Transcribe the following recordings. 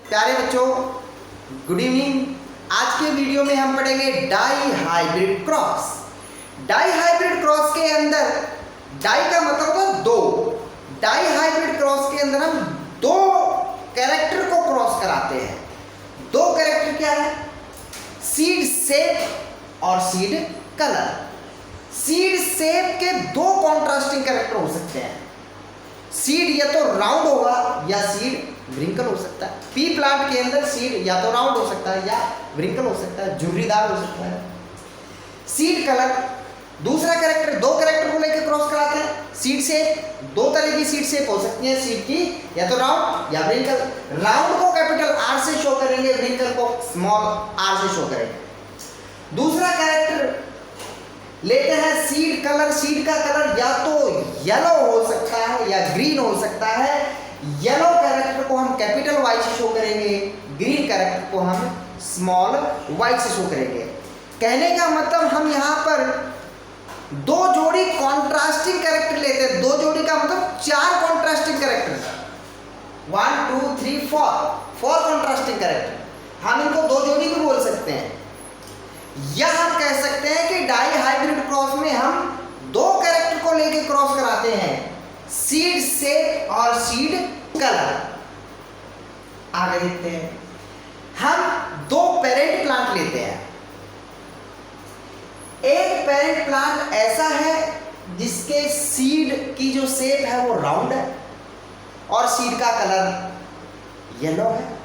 प्यारे बच्चों, good evening. आज के वीडियो में हम पढ़ेंगे dihybrid cross. Dihybrid cross के अंदर डाई का मतलब होता दो। डाई हाइब्रिड क्रॉस के अंदर हम दो कैरेक्टर को क्रॉस कराते हैं। दो कैरेक्टर क्या है? सीड शेप और सीड कलर। सीड शेप के दो कॉन्ट्रास्टिंग कैरेक्टर हो सकते हैं। सीड या तो राउंड होगा या सीड व्रिंकल हो सकता है। पी प्लांट के अंदर सीड या तो राउंड हो सकता है या व्रिंकल हो सकता है, झुर्रीदार हो सकता है। सीड कलर दूसरा कैरेक्टर, दो कैरेक्टर को लेकर क्रॉस कराते हैं। सीड शेप दो तरह की सीड शेप हो सकती है सीड की, या तो राउंड या व्रिंकल। राउंड को कैपिटल आर से शो करेंगे, व्रिंकल को स्मॉल आर से शो करेंगे। दूसरा कैरेक्टर लेते हैं सीड कलर। सीड का कलर या तो येलो हो सकता है या ग्रीन हो सकता है। येलो कैरेक्टर को हम कैपिटल वाई से शो करेंगे, ग्रीन कैरेक्टर को हम स्मॉल वाई से शो करेंगे। कहने का मतलब हम यहाँ पर दो जोड़ी कॉन्ट्रास्टिंग कैरेक्टर लेते हैं। दो जोड़ी का मतलब चार कॉन्ट्रास्टिंग कैरेक्टर, 1 2 3 4 कॉन्ट्रास्टिंग कैरेक्टर। हम इनको दो जोड़ी भी बोल सकते हैं, या हम कह सकते हैं कि डाई हाइब्रिड क्रॉस में हम दो कैरेक्टर को लेके क्रॉस कराते हैं, सीड शेप और सीड कलर। आगे देखते हैं, हम दो पेरेंट प्लांट लेते हैं। एक पेरेंट प्लांट ऐसा है जिसके सीड की जो शेप है वो राउंड है और सीड का कलर येलो है।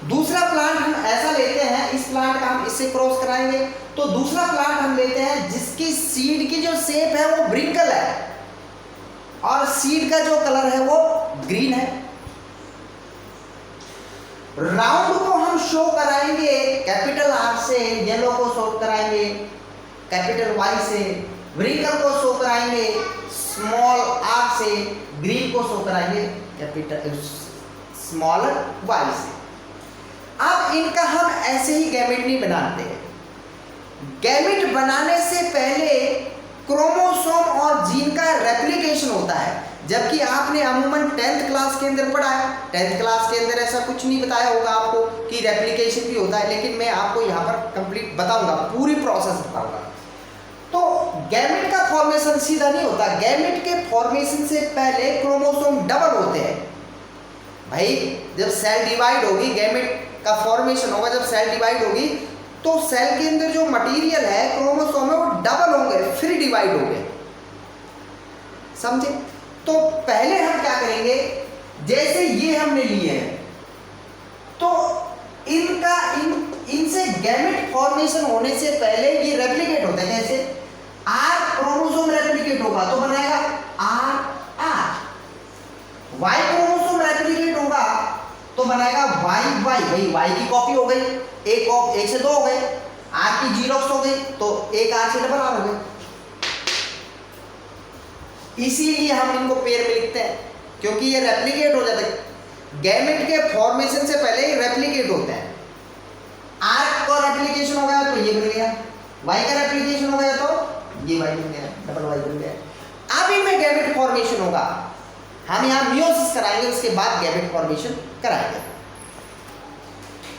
दूसरा प्लांट हम ऐसा लेते हैं, इस प्लांट का हम इससे क्रॉस कराएंगे, तो दूसरा प्लांट हम लेते हैं जिसकी सीड की जो शेप है वो व्रिंकल है और सीड का जो कलर है वो ग्रीन है। राउंड को हम शो कराएंगे कैपिटल आर से, येलो को शो कराएंगे कैपिटल वाई से, व्रिंकल को शो कराएंगे स्मॉल आर से, ग्रीन को शो कराएंगे कैपिटल स्मॉल वाई से। अब इनका हम ऐसे ही गैमेट नहीं बनाते हैं। गैमेट बनाने से पहले क्रोमोसोम और जीन का रेप्लिकेशन होता है, जबकि आपने अमूमन 10th क्लास के अंदर पढ़ा है। 10th क्लास के अंदर ऐसा कुछ नहीं बताया होगा आपको कि रेप्लिकेशन भी होता है, लेकिन मैं आपको यहाँ पर कंप्लीट बताऊंगा, पूरी प्रोसेस बताऊंगा। तो गैमेट का फॉर्मेशन सीधा नहीं होता। गैमेट के फॉर्मेशन से पहले क्रोमोसोम डबल होते हैं। भाई जब सेल डिवाइड होगी, गैमेट का फॉर्मेशन होगा, जब सेल डिवाइड होगी तो सेल के अंदर जो मटेरियल है क्रोमोसोम है वो डबल होंगे, फिर डिवाइड होंगे, समझे? तो पहले हम क्या करेंगे, जैसे ये हमने लिए हैं तो इनका इनसे गैमेट फॉर्मेशन होने से पहले ये रेप्लिकेट होता है। कैसे? आर क्रोमोसोम रेप्लिकेट होगा तो बनाएगा R R. Y chromosome replicate होगा तो बनाएगा वाई वाई। भाई वाई की कॉपी हो गई, एक से दो हो गए, आर की जीरोक्स हो गई तो एक आर से डबल आर हो गए। इसीलिए हम इनको पेयर में लिखते हैं, क्योंकि ये रेप्लिकेट हो जाता है। गैमेट के फॉर्मेशन से पहले ये रेप्लिकेट होते हैं। आर का रेप्लिकेशन हो गया तो ये बन गया, वाई का रेप्लिकेशन हो गया तो ये वाई बन गया, डबल वाई बन गया। अब इनमें गैमेट फॉर्मेशन होगा, हम यहाँ मियोसिस कराएंगे, उसके बाद गैमेट फॉर्मेशन कराएंगे।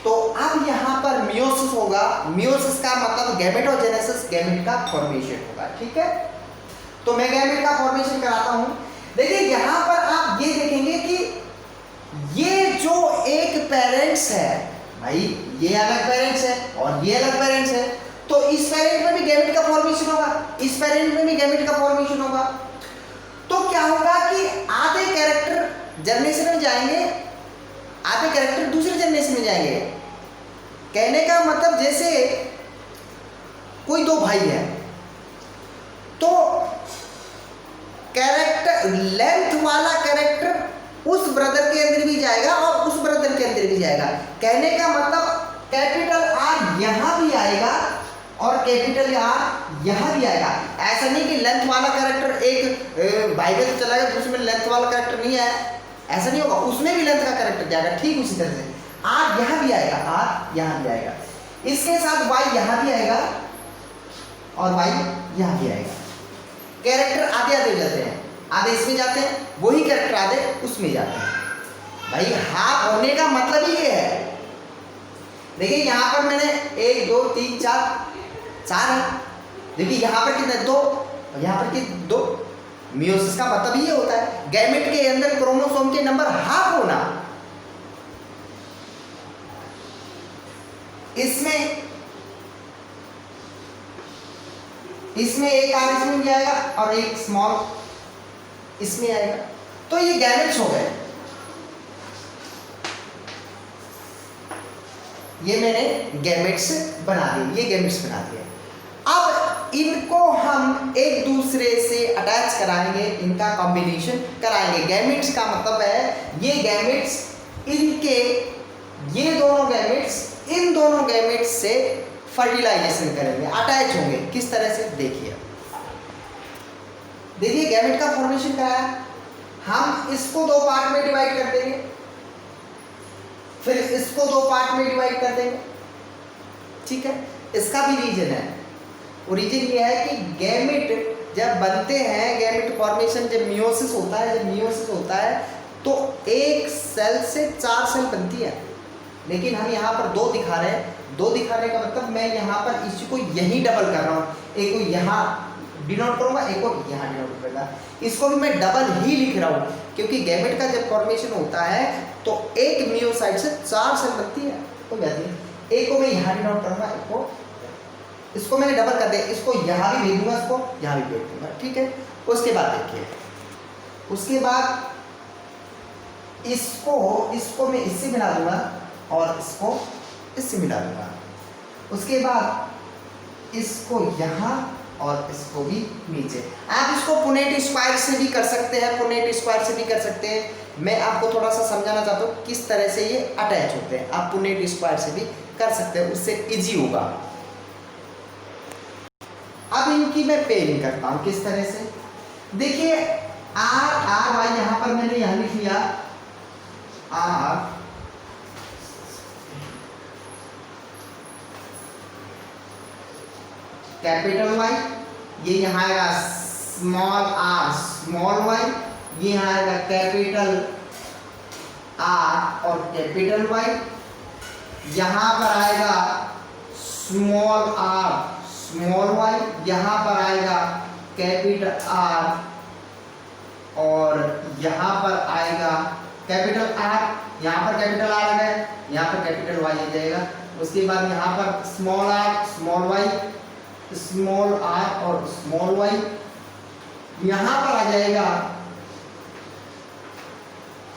तो अब यहाँ पर मियोसिस होगा। मियोसिस का मतलब गैमेटोजेनेसिस, गैमेट का फॉर्मेशन होगा। ठीक है, तो मैं गैमेट का फॉर्मेशन कराता हूँ। देखिए यहाँ पर आप ये देखेंगे कि ये जो एक पेरेंट्स है, भाई ये अलग पेरेंट्स है और ये अलग पेरेंट्स है, तो इस पेरेंट में भी गैमेट का फॉर्मेशन होगा, इस पेरेंट में भी गैमेट का फॉर्मेशन होगा। तो क्या होगा कि आधे कैरेक्टर जनरेशन में जाएंगे, आधे कैरेक्टर दूसरे जनरेशन में जाएंगे। कहने का मतलब जैसे कोई दो भाई है तो कैरेक्टर लेंथ वाला कैरेक्टर उस ब्रदर के अंदर भी जाएगा और उस ब्रदर के अंदर भी जाएगा। कहने का मतलब कैपिटल आर यहाँ भी आएगा और कैपिटल आर यहाँ भी आएगा। ऐसा नहीं कि लेंथ वाला कैरेक्टर एक भाई में चला गया, दूसरे में लेंथ वाला कैरेक्टर नहीं आया, ऐसा नहीं होगा। उसमें भी लेंथ का कैरेक्टर जाएगा। ठीक उसी तरह से आर यहाँ भी आएगा, आर यहाँ भी आएगा, इसके साथ वाई यहाँ भी आएगा और वाई यहाँ भी आएगा। कैरेक्टर आधे आधे हो जाते हैं, आधे इसमें जाते हैं, वही कैरेक्टर आधे उसमें जाते हैं। भाई हाफ होने का मतलब ही देखिए यहाँ पर मैंने 1 2 3 4 है। देखिए यहाँ पर कितने 2 और यहाँ पर कितने 2। मियोसिस का मतलब ये होता है गैमेट के अंदर क्रोमोसोम के नंबर हाफ होना। इसमें एक आर इसमें भी आएगा और एक स्मॉल इसमें आएगा, तो ये गैमेट्स हो गए। ये मैंने गैमेट्स बना दिए, ये गैमेट्स बना दिए। अब इनको हम एक दूसरे से अटैच कराएंगे, इनका कॉम्बिनेशन कराएंगे। गैमेट्स का मतलब है ये गैमेट्स इनके, ये दोनों गैमेट्स इन दोनों गैमेट्स से फर्टिलाइजेशन करेंगे, अटैच होंगे। किस तरह से देखिए, देखिए गैमेट का फॉर्मेशन कराया, हम इसको 2 पार्ट में डिवाइड कर देंगे, फिर इसको 2 पार्ट में डिवाइड कर देंगे। ठीक है, इसका भी रीजन है। ओरिजिन ये है कि गैमेट जब बनते हैं, गैमेट फॉर्मेशन जब मियोसिस होता है, जब मियोसिस होता है तो एक सेल से 4 सेल बनती है, लेकिन हम यहाँ पर 2 दिखा रहे हैं। 2 दिखाने का मतलब मैं यहाँ पर इसी को यहीं डबल कर रहा हूँ, एक को यहाँ डिनोट करूँगा, एक को यहाँ डिनोट करूँगा। इसको भी मैं डबल ही लिख रहा हूँ क्योंकि गैमेट का जब फॉर्मेशन होता है तो एक मियोसाइट से 4 सेल बनती है, तो वैसे एक को मैं यहाँ डिनोट करूँगा, एक को, इसको मैंने डबल कर दिया, इसको यहाँ भी भेज दूंगा, इसको यहाँ भी भेज दूंगा। ठीक है, उसके बाद देखिए, उसके बाद इसको मैं इससे मिला दूंगा और इसको इससे मिला दूंगा। उसके बाद इसको यहाँ और इसको भी नीचे। आप इसको पुनेट स्क्वायर से भी कर सकते हैं, पुनेट स्क्वायर से भी कर सकते हैं। मैं आपको थोड़ा सा समझाना चाहता हूँ किस तरह से ये अटैच होते हैं। आप पुनेट स्क्वायर से भी कर सकते हैं, उससे इजी होगा। अब इनकी मैं पेयरिंग करता हूँ किस तरह से। देखिए आर वाई यहाँ पर मैंने यहाँ लिख लिया आर, कैपिटल वाई, ये यहाँ आएगा स्मॉल आर स्मॉल वाई, ये यहाँ आएगा कैपिटल आर और कैपिटल वाई, यहाँ पर आएगा स्मॉल आर स्मॉल वाई, यहाँ पर आएगा कैपिटल आर और यहाँ पर आएगा कैपिटल आर, यहाँ पर कैपिटल आर आ गया, यहाँ पर कैपिटल वाई आ जाएगा। उसके बाद यहाँ पर small R small Y, small R और स्मॉल वाई, यहाँ पर आ जाएगा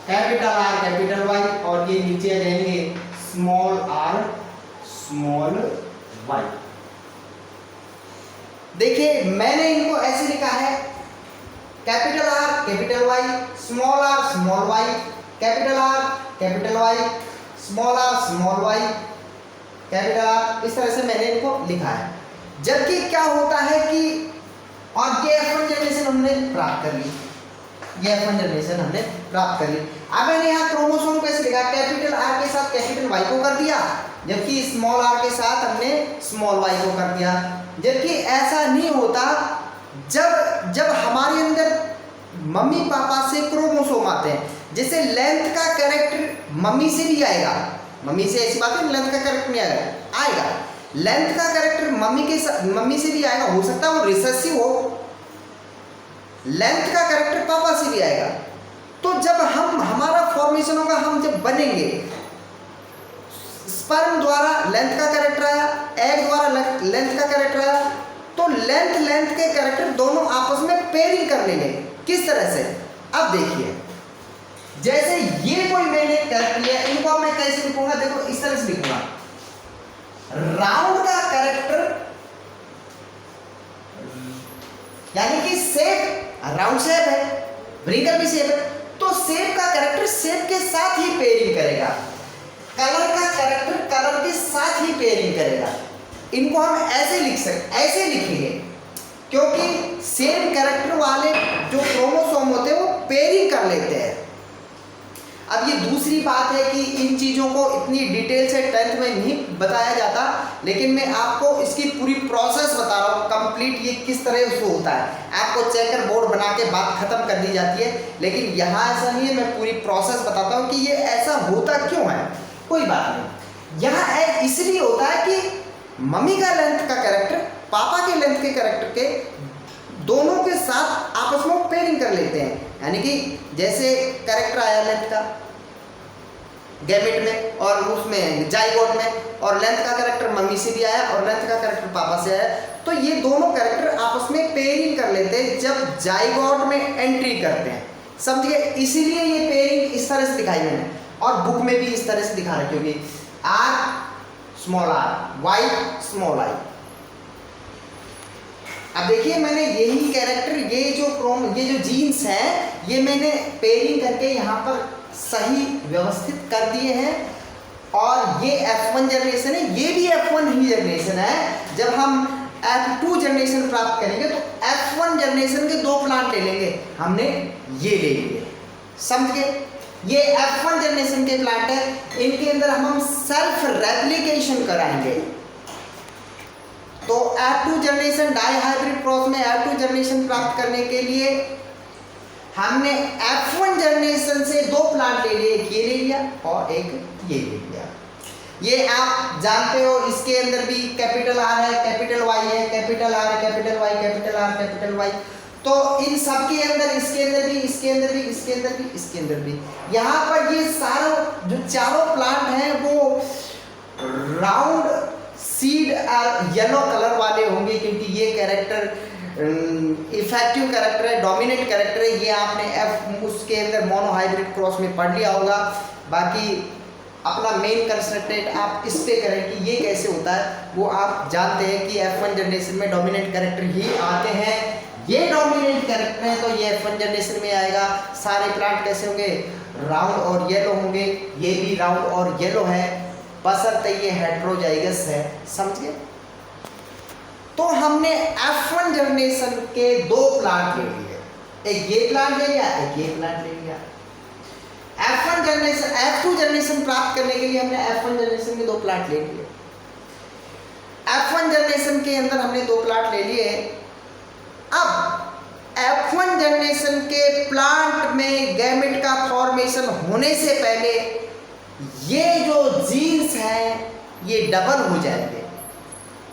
कैपिटल आर कैपिटल वाई और ये नीचे आ जाएंगे स्मॉल आर स्मॉल वाई। देखिए मैंने इनको ऐसे लिखा है, capital R capital Y, small R small Y, capital R capital Y, small R small Y, capital R. इस तरह से मैंने इनको लिखा है। जबकि क्या होता है कि और ये F1 जनरेशन हमने प्राप्त कर ली, ये F1 जनरेशन हमने प्राप्त कर ली। अब मैंने यहाँ क्रोमोसोम कैसे लिखा, कैपिटल आर के साथ कैपिटल वाई को कर दिया, जबकि स्मॉल आर के साथ हमने स्मॉल वाई को कर दिया। जबकि ऐसा नहीं होता, जब हमारे अंदर मम्मी पापा से क्रोमोसोम आते हैं, जैसे लेंथ का कैरेक्टर मम्मी से भी आएगा, मम्मी से ऐसी बात है लेंथ का कैरेक्टर नहीं आएगा, लेंथ का कैरेक्टर मम्मी से भी आएगा, हो सकता है वो रिसेसिव हो, लेंथ का कैरेक्टर पापा से भी आएगा। तो जब हमारा फॉर्मेशन होगा, हम जब बनेंगे, स्पर्म द्वारा लेंथ का कैरेक्टर आया, एग द्वारा लेंथ का कैरेक्टर आया, तो लेंथ के कैरेक्टर दोनों आपस में पेयरिंग कर लेंगे। किस तरह से, अब देखिए, जैसे ये कोई मैंने कैरेक्टर लिया, इनको मैं कैसे लिखूंगा, देखो इस तरह से लिखूंगा, राउंड का कैरेक्टर यानी कि शेप राउंड शेप है, व्रिंकल भी शेप है, तो शेप का कैरेक्टर शेप के साथ ही पेयरिंग करेगा, कलर का कैरेक्टर कलर के साथ ही पेयरिंग करेगा। इनको हम ऐसे लिख सकते, ऐसे लिखेंगे क्योंकि सेम कैरेक्टर वाले जो क्रोमोसोम होते हैं वो पेयरिंग कर लेते हैं। अब ये दूसरी बात है कि इन चीज़ों को इतनी डिटेल से 10th में नहीं बताया जाता, लेकिन मैं आपको इसकी पूरी प्रोसेस बता रहा हूँ कंप्लीट, ये किस तरह उसको होता है। आपको चेकर बोर्ड बना के बात खत्म कर दी जाती है, लेकिन यहाँ ऐसा नहीं है, मैं पूरी प्रोसेस बताता हूँ कि ये ऐसा होता क्यों है। कोई बात नहीं, यहाँ इस मम्मी का लेंथ का कैरेक्टर पापा के लेंथ के कैरेक्टर के दोनों के साथ आपस में पेयरिंग कर लेते हैं। यानी कि जैसे कैरेक्टर आया लेंथ का गैमेट में और उसमें जाइगोट में, और लेंथ का कैरेक्टर मम्मी से भी आया और लेंथ का कैरेक्टर पापा से आया, तो ये दोनों कैरेक्टर आपस में पेयरिंग कर लेते हैं जब जाइगोट में एंट्री करते हैं। समझिए, इसीलिए ये पेयरिंग इस तरह से दिखाई मैंने, और बुक में भी इस तरह से दिखा रखी होगी, R small R, Y small I. अब देखिए, मैंने यही कैरेक्टर, ये जो जीन्स हैं, ये मैंने पेयरिंग करके यहाँ पर सही व्यवस्थित कर दिए हैं। और ये F1 जनरेशन है, ये भी F1 ही जनरेशन है। जब हम F2 जनरेशन प्राप्त करेंगे तो F1 जनरेशन के 2 प्लांट ले लेंगे, हमने ये ले लिए। समझ गए, ये F1 जनरेशन के प्लांट है, इनके अंदर हम सेल्फ रेप्लिकेशन कराएंगे। तो F2 generation die hybrid cross में F2 जनरेशन प्राप्त करने के लिए हमने F1 जनरेशन से 2 प्लांट ले लिए, एक ये ले लिया और एक ये ले लिया। ये आप जानते हो, इसके अंदर भी कैपिटल आर है, कैपिटल वाई है, कैपिटल आर है, capital Y, capital R, capital Y. तो इन सब के अंदर, इसके अंदर भी, इसके अंदर भी, इसके अंदर भी, इसके अंदर भी, यहाँ पर ये सारे जो चारों प्लांट हैं वो राउंड सीड और येलो कलर वाले होंगे, क्योंकि ये कैरेक्टर इफेक्टिव कैरेक्टर है, डोमिनेंट कैरेक्टर है। ये आपने उसके अंदर मोनो हाइब्रिड क्रॉस में पढ़ लिया होगा। बाकी अपना मेन कंसंट्रेट आप इस पे करें कि ये कैसे होता है, वो आप जानते हैं कि F1 जनरेशन में डोमिनेंट कैरेक्टर ही आते हैं। ये डोमिनेंट कैरेक्टर है तो ये F1 जनरेशन में आएगा। सारे प्लांट कैसे होंगे, राउंड और येलो होंगे। ये भी राउंड और येलो है, बशर्ते ये हेटेरोजाइगस है। समझ गए? तो हमने F1 जनरेशन के 2 प्लांट ले लिए, एक ये प्लांट ले लिया, एक ये प्लांट ले लिया। F1 जनरेशन, F2 जनरेशन प्राप्त करने के लिए हमने F1 जनरेशन के 2 प्लांट ले लिए। F1 जनरेशन के अंदर हमने 2 प्लांट ले लिए। अब F1 जनरेशन के प्लांट में गैमेट का फॉर्मेशन होने से पहले ये जो जीन्स हैं ये डबल हो जाएंगे,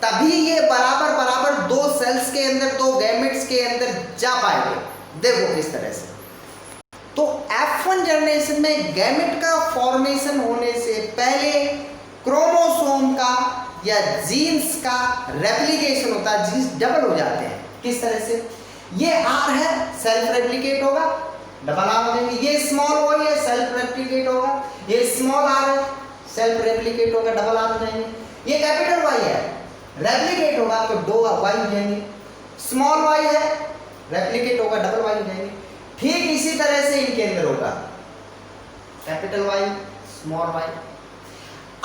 तभी ये बराबर बराबर 2 सेल्स के अंदर, 2 गैमेट्स के अंदर जा पाएंगे। देखो किस तरह से। तो F1 जनरेशन में गैमेट का फॉर्मेशन होने से पहले क्रोमोसोम का या जीन्स का रेप्लिकेशन होता है, जीन्स डबल हो जाते हैं। किस तरह से? ये R है, सेल्फ रेप्लिकेट होगा, डबल R हो जाएंगे। ये स्मॉल वाई है, सेल्फ रेप्लिकेट होगा। ये स्मॉल r है, सेल्फ रेप्लिकेट होगा, डबल R हो जाएंगे। ये कैपिटल Y है, रेप्लिकेट होगा तो 2 Y हो जाएंगे। स्मॉल y है, रेप्लिकेट होगा, डबल Y हो जाएंगे। ठीक इसी तरह से इनके अंदर होगा, कैपिटल Y, स्मॉल y।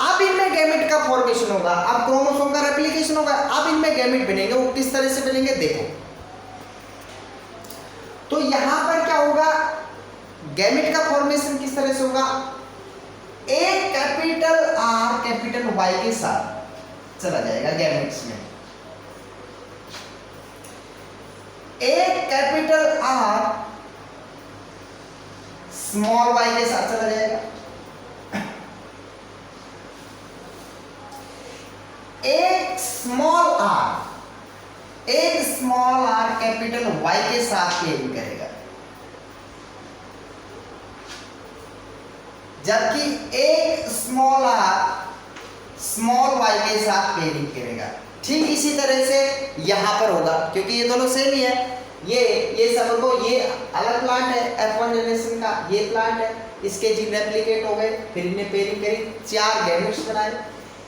अब इनमें गैमेट का फॉर्मेशन होगा, अब क्रोमोसोम का रेप्लिकेशन होगा, अब इनमें गैमेट बनेंगे। वो किस तरह से बनेंगे देखो। तो यहां पर क्या होगा, गैमेट का फॉर्मेशन किस तरह से होगा, एक कैपिटल R कैपिटल Y के साथ चला जाएगा गैमेट्स में। एक कैपिटल R स्मॉल y के साथ चला जाएगा। एक स्मॉल r कैपिटल Y के साथ पेयरिंग करेगा, जबकि एक स्मॉल r स्मॉल y के साथ पेयरिंग करेगा। ठीक इसी तरह से यहां पर होगा, क्योंकि ये दोनों सेम ही है। ये सब को, ये अलग प्लांट है F1 जनरेशन का, ये प्लांट है, इसके जीन रेप्लिकेट हो गए, फिर इन्हें पेयरिंग करी, 4 गैमेट्स बनाए।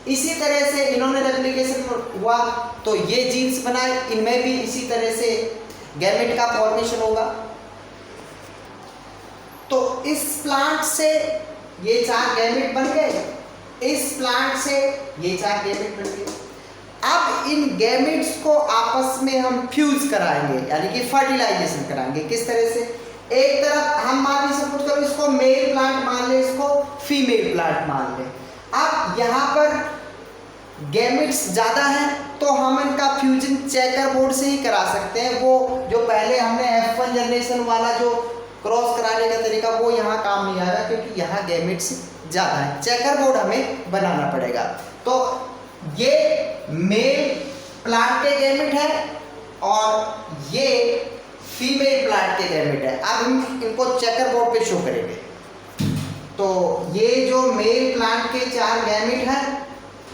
इसी तरह से इन्होंने रेप्लिकेशन हुआ तो ये जीन्स बनाए, इनमें भी इसी तरह से गैमेट का फॉर्मेशन होगा। तो इस प्लांट से ये 4 गैमेट बन गए, इस प्लांट से ये 4 गैमेट बन गए। अब इन गैमेट्स को आपस में हम फ्यूज कराएंगे, यानी कि फर्टिलाइजेशन कराएंगे। किस तरह से? एक तरफ हम मान लीजिए, सपोज करो इसको मेल प्लांट मान ले, इसको फीमेल प्लांट मान ले। अब यहाँ पर गैमेट्स ज़्यादा हैं तो हम इनका फ्यूजन चेकर बोर्ड से ही करा सकते हैं। वो जो पहले हमने F1 जनरेशन वाला जो क्रॉस कराने का तरीका, वो यहाँ काम नहीं आएगा, क्योंकि यहाँ गैमेट्स ज़्यादा है। चेकर बोर्ड हमें बनाना पड़ेगा। तो ये मेल प्लांट के गैमेट है और ये फीमेल प्लांट के गैमेट है। अब हम इनको चेकर बोर्ड पे शो करेंगे। तो ये जो मेल प्लांट के 4 गैमेट हैं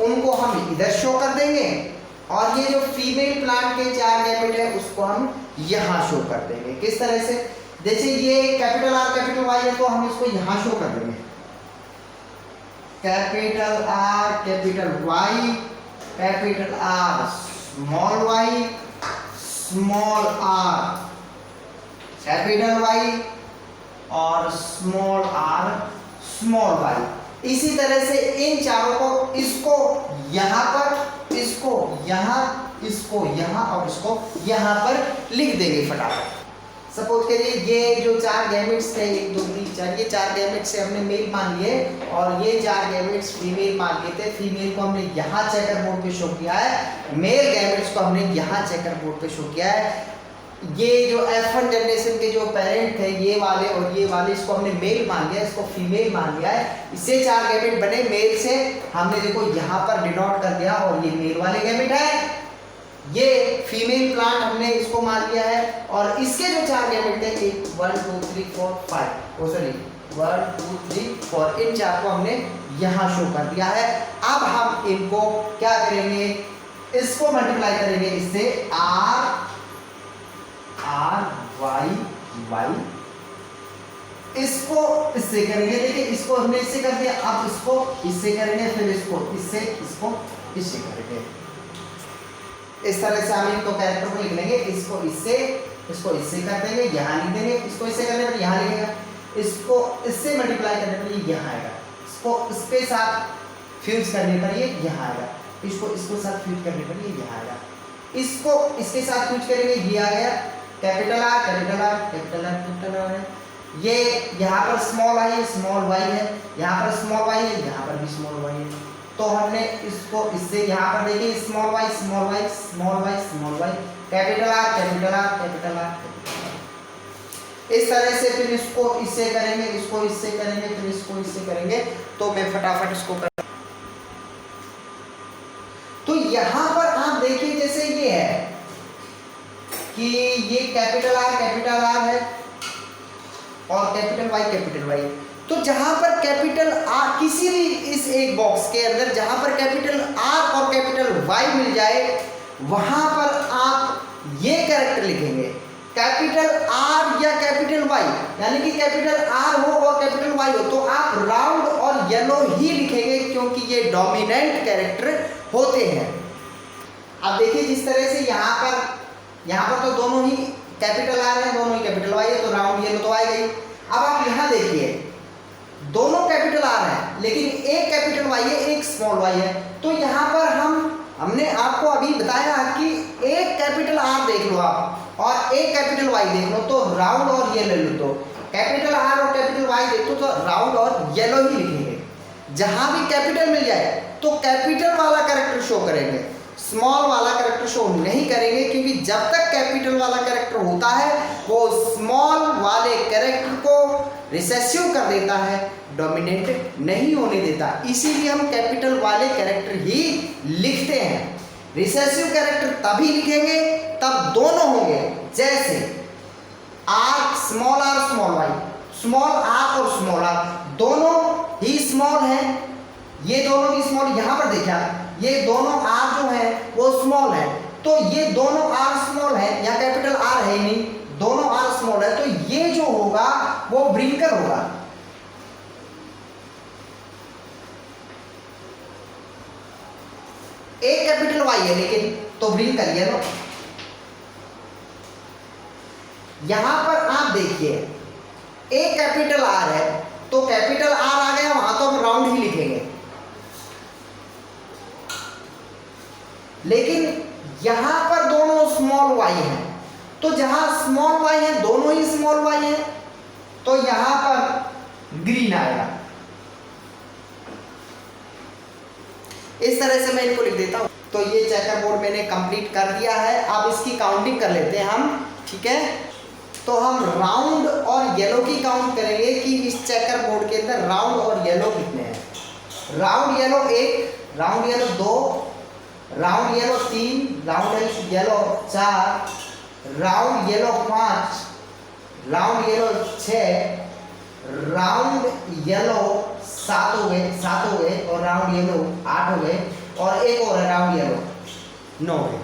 उनको हम इधर शो कर देंगे और ये जो फीमेल प्लांट के 4 गैमेट है उसको हम यहाँ शो कर देंगे। किस तरह से? जैसे ये कैपिटल आर कैपिटल वाई है तो हम इसको यहाँ शो कर देंगे, capital R capital Y, capital R small Y, small R capital Y और स्मॉल आर स्मॉल वाई। इसी तरह से इन चारों को, इसको यहाँ पर, इसको यहाँ, इसको यहाँ और इसको यहाँ पर लिख देंगे फटाफट। सपोज करिए ये जो 4 गैमेट्स थे 1 2 3 4, ये 4 गैमेट्स से हमने मेल मान लिए और ये 4 गैमेट्स फीमेल मान लिए थे। फीमेल को हमने यहाँ चेकर बोर्ड पे शो किया है, मेल गैमेट्स को हमने यहाँ चेकर बोर्ड पे शो किया है। ये जो F1 जनरेशन के जो पेरेंट थे ये वाले और ये वाले, इसको हमने मेल मान लिया, इसको फीमेल मान लिया है। इससे 4 गैमेट बने, मेल से हमने देखो यहाँ पर डिनोट कर दिया और ये मेल वाले गैमेट है। ये फीमेल प्लांट हमने इसको मान लिया है और इसके जो 4 गैमेट थे 1 2 3 4 5 सॉरी 1 2 3 4, इन 4 को हमने यहाँ शो कर दिया है। अब हम इनको क्या करेंगे, इसको मल्टीप्लाई करेंगे इससे आर आर वाई वाई, इसको इससे करेंगे। देखिए इसको हमने इससे कर दिया, अब इसको इससे करेंगे, फिर इसको इससे, इसको इससे करेंगे। इस तरह से हम इनको कैरेक्टर को लिख लेंगे, इसको इससे कर देंगे, यहाँ लिख देंगे, इसको इससे करने पर यहाँ लिखेगा, इसको इससे मल्टीप्लाई करने पर ये यहाँ आएगा, इसको इसके साथ फ्यूज करने पर ये यहाँ आएगा, इसको साथ फ्यूज करने पर ये यहाँ आएगा, इसको इसके साथ फ्यूज करेंगे, ये आ गया capital R capital R capital R capital R है। ये यहाँ पर स्मॉल आई है, स्मॉल वाई है, यहाँ पर स्मॉल वाई है, यहाँ पर भी स्मॉल वाई है। तो हमने इसको इससे यहाँ पर देखिए small Y small Y small Y small Y, capital R capital R capital R. इस तरह से फिर इसको इससे करेंगे, इसको इससे करेंगे, फिर इसको इससे करेंगे। तो मैं फटाफट इसको कर, तो यहाँ पर आप देखिए जैसे ये है कि ये कैपिटल आर है और कैपिटल वाई। तो जहां पर कैपिटल आर, किसी भी इस एक बॉक्स के अंदर जहां पर कैपिटल आर और कैपिटल वाई मिल जाए वहां पर आप ये कैरेक्टर लिखेंगे, कैपिटल आर या कैपिटल वाई, यानी कि कैपिटल आर हो और कैपिटल वाई हो तो आप राउंड और येलो ही लिखेंगे क्योंकि ये डोमिनेंट कैरेक्टर होते हैं। अब देखिए जिस तरह से यहाँ पर तो दोनों ही कैपिटल आर है, दोनों ही कैपिटल वाई है, तो राउंड येलो तो आएगा ही। अब आप यहाँ देखिए दोनों कैपिटल आर है लेकिन एक कैपिटल वाई है, एक स्मॉल वाई है। तो यहाँ पर हमने आपको अभी बताया कि एक कैपिटल आर देख लो आप और एक कैपिटल वाई देख लो, तो राउंड और येलो ले लो। तो कैपिटल आर और कैपिटल वाई देखो तो राउंड और येलो ही लिखेंगे। जहां भी कैपिटल मिल जाए तो कैपिटल वाला कैरेक्टर शो करेंगे, स्मॉल वाला कैरेक्टर शो नहीं करेंगे, क्योंकि जब तक कैपिटल वाला कैरेक्टर होता है वो स्मॉल वाले कैरेक्टर को रिसेसिव कर देता है, डोमिनेट नहीं होने देता। इसीलिए हम कैपिटल वाले कैरेक्टर ही लिखते हैं। रिसेसिव कैरेक्टर तभी लिखेंगे तब दोनों होंगे, जैसे R small Y, small R और स्मॉल आर दोनों ही स्मॉल हैं, ये दोनों भी स्मॉल। यहाँ पर देखा ये दोनों आर जो है वो स्मॉल है, तो ये दोनों आर स्मॉल है, या कैपिटल आर है नहीं, दोनों आर स्मॉल है, तो ये जो होगा वो ब्रिंकर होगा। एक कैपिटल वाई है लेकिन तो ब्रिंकर ये लो। यहां पर आप देखिए एक कैपिटल आर है तो कैपिटल आर आ गया, वहां तो हम राउंड ही लिखेंगे, लेकिन यहां पर दोनों स्मॉल वाई हैं, तो जहां स्मॉल वाई है दोनों ही स्मॉल वाई है, तो यहां पर ग्रीन आएगा। इस तरह से मैं इनको लिख देता हूं। तो ये चेकर बोर्ड मैंने कंप्लीट कर दिया है। अब इसकी काउंटिंग कर लेते हैं हम, ठीक है। तो हम राउंड और येलो की काउंट करेंगे कि इस चेकर बोर्ड के अंदर राउंड और येलो कितने हैं। Round yellow 1, round yellow 2, round yellow 3, round yellow 4, round yellow 5, round yellow 6, round yellow 7 हो गए और राउंड येलो 8 हो गए और एक और है राउंड येलो 9 है।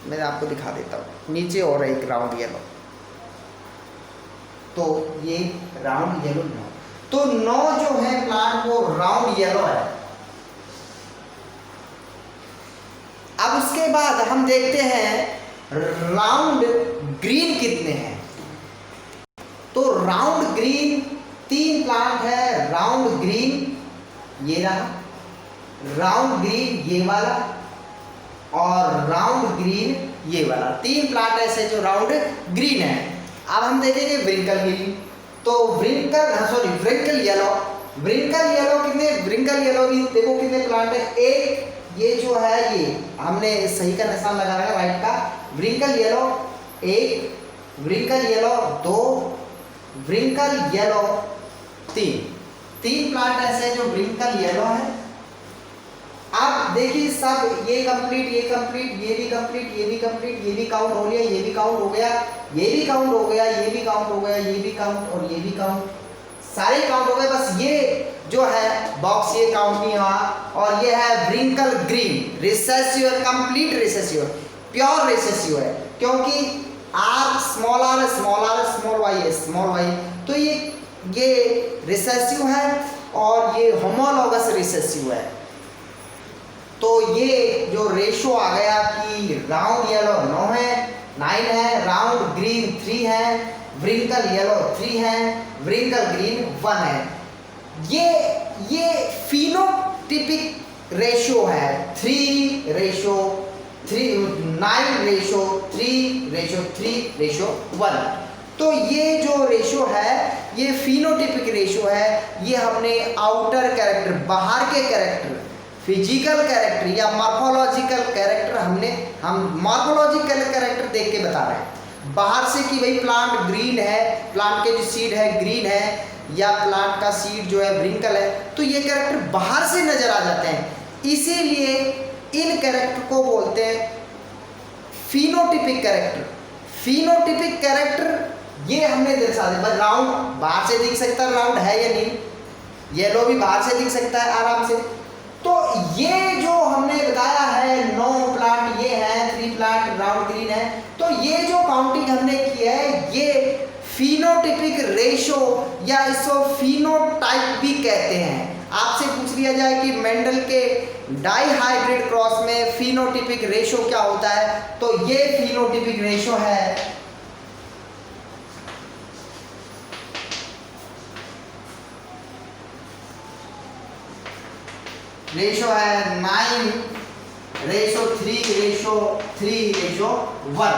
मैं आपको दिखा देता हूँ, नीचे और एक राउंड येलो, तो ये राउंड येलो 9, तो 9 जो है प्लांट वो राउंड येलो है। अब उसके बाद हम देखते हैं राउंड ग्रीन कितने हैं। तो राउंड ग्रीन 3 प्लांट है, राउंड ग्रीन ये रहा, राउंड ग्रीन ये वाला और राउंड ग्रीन ये वाला, 3 प्लांट ऐसे जो राउंड ग्रीन है। अब हम देखेंगे व्रिंकल ग्रीन, तो व्रिंकल येलो कितने, व्रिंकल येलो भी देखो कितने प्लांट है, एक ये जो है ये हमने सही का निशान लगा रखा है राइट का, wrinkle yellow 1, wrinkle yellow 2, wrinkle yellow 3 plant ऐसे जो व्रिंकल येलो है। अब देखिए सब ये कंप्लीट, ये कंप्लीट, ये भी कंप्लीट, ये भी कंप्लीट, ये भी काउंट हो गया, ये भी काउंट हो गया, ये भी काउंट हो गया, ये भी काउंट हो गया, ये भी काउंट और ये भी काउंट, सारे काउंट हो गए। बस ये जो है बॉक्स ये काउंट नहीं हुआ। और ये है wrinkle green, recessive, complete recessive, pure recessive है, क्योंकि आर स्मॉल वाई है स्मॉल वाई, तो ये रिसेसिव है और ये होमोलॉगस रिसेसिव है। तो ये जो रेशो आ गया कि राउंड येलो 9 है, राउंड ग्रीन 3 है, व्रिंकल येलो 3 है, व्रिंकल ग्रीन 1 है। ये फिनोटिपिक रेशो है 3 रेशो 9 रेशो 3:3:1। तो ये जो रेशो है ये फिनोटिपिक रेशो है। ये हमने आउटर कैरेक्टर, बाहर के कैरेक्टर, फिजिकल कैरेक्टर या मॉर्फोलॉजिकल कैरेक्टर हम मॉर्फोलॉजिकल कैरेक्टर देख के बता रहे हैं बाहर से कि भाई प्लांट ग्रीन है, प्लांट के जो सीड है ग्रीन है, या प्लांट का सीड जो है व्रिंकल है, तो ये कैरेक्टर बाहर से नजर आ जाते हैं। इसीलिए इन कैरेक्टर को बोलते हैं फिनोटिपिक कैरेक्टर। फिनोटिपिक कैरेक्टर ये हमने दर्शा दिया। राउंड बाहर से दिख सकता है, राउंड है या नहीं, येलो भी बाहर से दिख सकता है आराम से। तो ये जो हमने बताया है 9 प्लांट ये है, 3 प्लांट राउंड ग्रीन है, तो ये जो काउंटिंग हमने की है ये फिनोटिपिक रेशो या इसको फिनोटाइप भी कहते हैं। आपसे पूछ लिया जाए कि मेंडल के डाई हाइब्रिड क्रॉस में फिनोटिपिक रेशो क्या होता है, तो ये फिनोटिपिक रेशो है रेशो है 9:3:3:1।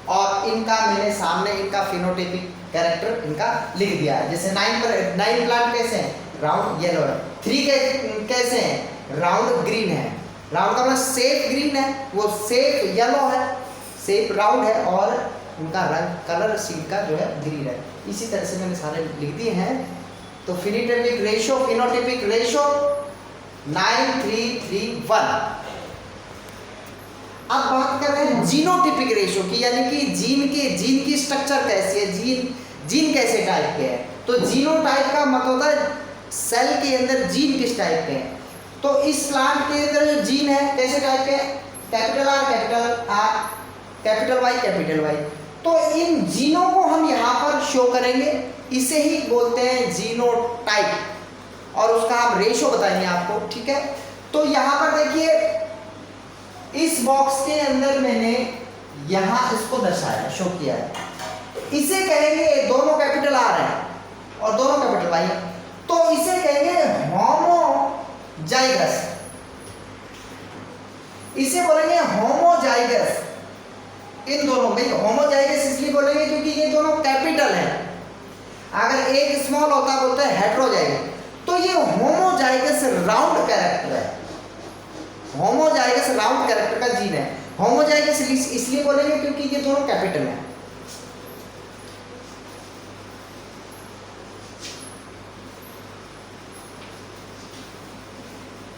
और इनका मैंने सामने इनका फिनोटाइपिक कैरेक्टर इनका लिख दिया है। जैसे 9 प्लांट कैसे हैं, राउंड येलो है, 3 कैसे हैं, राउंड ग्रीन है। राउंड का मतलब सेफ ग्रीन है, वो सेफ येलो है, सेफ राउंड है, और उनका रंग कलर सीड का जो है ग्रीन है। इसी तरह से मैंने सारे लिख दिए हैं। तो फिनोटाइपिक रेशो 9:3:3:1। अब बात कर रहे हैं जीनोटिपिक रेशो की, यानी कि जीन की स्ट्रक्चर कैसी है, जीन कैसे टाइप के है। तो जीनोटाइप का मतलब होता है सेल के अंदर जीन किस टाइप के हैं। तो इस प्लांट के अंदर जो जीन है कैसे टाइप के, कैपिटल R कैपिटल Y। तो इन जीनों को हम यहाँ पर शो करेंगे, इसे ही बोलते हैं जीनोटाइप, और उसका हम रेशो बताएंगे आपको, ठीक है। तो यहाँ पर देखिए इस बॉक्स के अंदर मैंने यहाँ इसको दर्शाया, शो किया है। इसे कहेंगे, दोनों कैपिटल R है और दोनों कैपिटल Y है, तो इसे कहेंगे होमोजाइगस। इसे बोलेंगे होमोजाइगस। इन दोनों में होमोजाइगस इसलिए बोलेंगे क्योंकि ये दोनों कैपिटल हैं। अगर एक स्मॉल होता बोलते हैं हेट्रोजाइगस। तो ये होमोजाइगस राउंड कैरेक्टर है, होमोजाइगस राउंड कैरेक्टर का जीन है। होमोजाइगस इसलिए बोलेंगे क्योंकि ये दोनों कैपिटल हैं।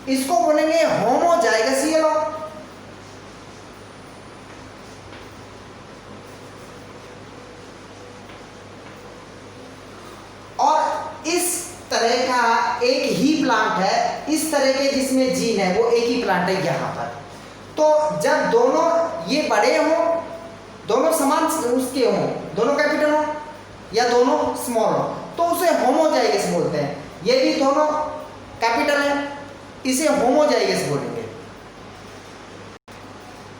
इसको बोलेंगे होमोजाइगस येलो। और इस तरह का एक ही प्लांट है, इस तरह के जिसमें जीन है वो एक ही प्लांट है यहाँ पर। तो जब दोनों ये बड़े हों, दोनों समान उसके हों, दोनों कैपिटल हों या दोनों स्मॉल हों, तो उसे होमोजाइगस बोलते हैं। ये भी दोनों कैपिटल है, इसे होमोजाइगस बोलेंगे।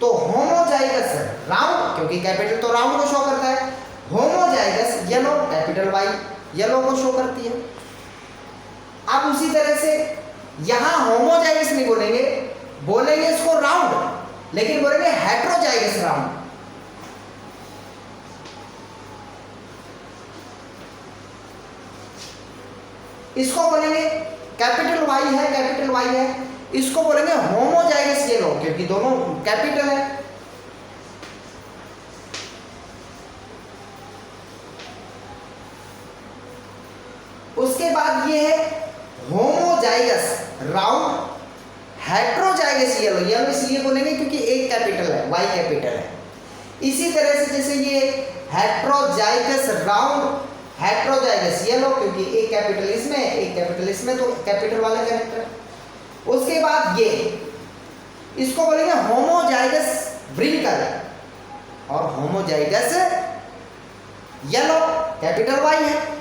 तो होमोजाइगस राउंड, क्योंकि कैपिटल तो राउंड को शो करता है। Homozygous yellow, capital Y yellow को शो करती है। अब उसी तरह से यहां होमोजाइगस नहीं बोलेंगे, बोलेंगे इसको राउंड, लेकिन बोलेंगे हेट्रोजाइगस राउंड। इसको बोलेंगे कैपिटल वाई है, कैपिटल वाई है, इसको बोलेंगे होमोजाइगस येलो, क्योंकि दोनों कैपिटल है। उसके बाद ये है homozygous round, heterozygous yellow. Yellow इसलिए बोलेंगे क्योंकि एक कैपिटल है, वाई कैपिटल है। इसी तरह से जैसे ये हेट्रोजाइगस राउंड, हेट्रोजाइगस येलो, क्योंकि एक कैपिटल इसमें एक कैपिटल इसमें, तो कैपिटल वाला कैरेक्टर। उसके बाद ये इसको बोलेंगे होमोजाइगस व्रिंकल और होमोजाइगस येलो, कैपिटल वाई है।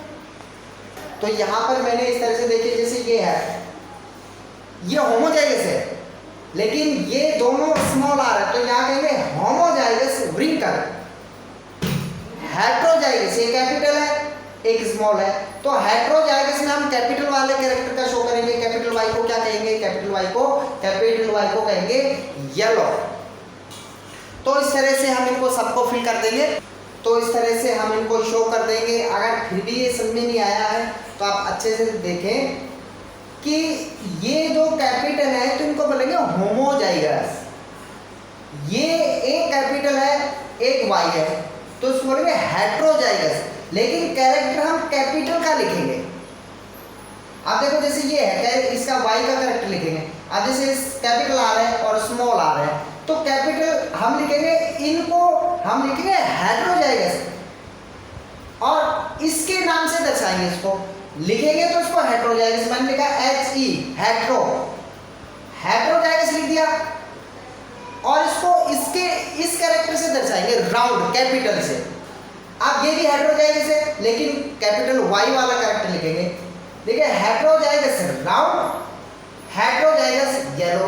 तो यहां पर मैंने इस तरह से देखिए, जैसे ये है, ये होमोजाइगस है, लेकिन ये दोनों स्मॉल आ रहा है, तो यहां कहेंगे होमोजाइगस व्रिंकल। हेट्रोजाइगस, ये कैपिटल है, एक स्मॉल है, तो हेट्रोजाइगस में हम कैपिटल वाले कैरेक्टर का शो करेंगे। कैपिटल वाई को क्या कहेंगे? कैपिटल वाई को कहेंगे येलो। तो इस तरह से हम इनको सबको फिल कर देंगे, तो इस तरह से हम इनको शो कर देंगे। अगर फिर भी ये समझ में नहीं आया है तो आप अच्छे से देखें कि ये दो कैपिटल है, तो इनको बोलेंगे होमोजाइगस। ये एक कैपिटल है, एक वाई है, तो इसको बोलेंगे हेट्रोजाइगस, लेकिन कैरेक्टर हम कैपिटल का लिखेंगे। आप देखो जैसे ये है, इसका वाई का कैरेक्टर लिखेंगे। अब जैसे कैपिटल आ रहा है और स्मॉल आ रहा है, तो कैपिटल हम लिखेंगे, इनको हम लिखेंगे हेट्रोजाइगस, और इसके नाम से दर्शाएंगे। इसको लिखेंगे तो इसको हेट्रोजाइगस, मैंने लिखा HE हेट्रो, हेट्रोजाइगस लिख दिया। और इसको इसके इस कैरेक्टर से दर्शाएंगे राउंड, कैपिटल से। अब ये भी हेट्रोजाइगस है, लेकिन कैपिटल वाई वाला कैरेक्टर लिखेंगे। देखिए heterozygous round, heterozygous yellow,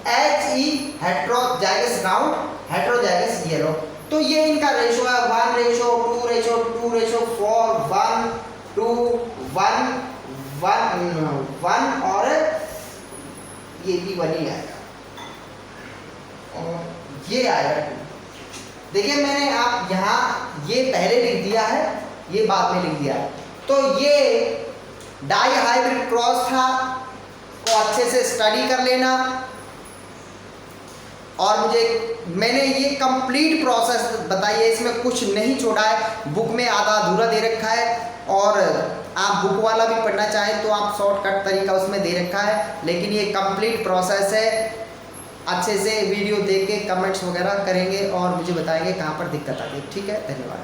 HE heterozygous round, heterozygous yellow. तो ये इनका रेशो है 1:2:2:4 1:1 और ये भी 1 ही आएगा और ये आएगा 2। देखिए मैंने आप यहाँ ये पहले लिख दिया है, ये बाद में लिख दिया है। तो ये डाई हाइब्रिड क्रॉस था, को अच्छे से स्टडी कर लेना। और मैंने ये कंप्लीट प्रोसेस बताई है, इसमें कुछ नहीं छोड़ा है। बुक में आधा अधूरा दे रखा है, और आप बुक वाला भी पढ़ना चाहें तो आप शॉर्टकट तरीका उसमें दे रखा है, लेकिन ये कंप्लीट प्रोसेस है। अच्छे से वीडियो देख के कमेंट्स वगैरह करेंगे और मुझे बताएंगे कहाँ पर दिक्कत आती है। ठीक है, धन्यवाद।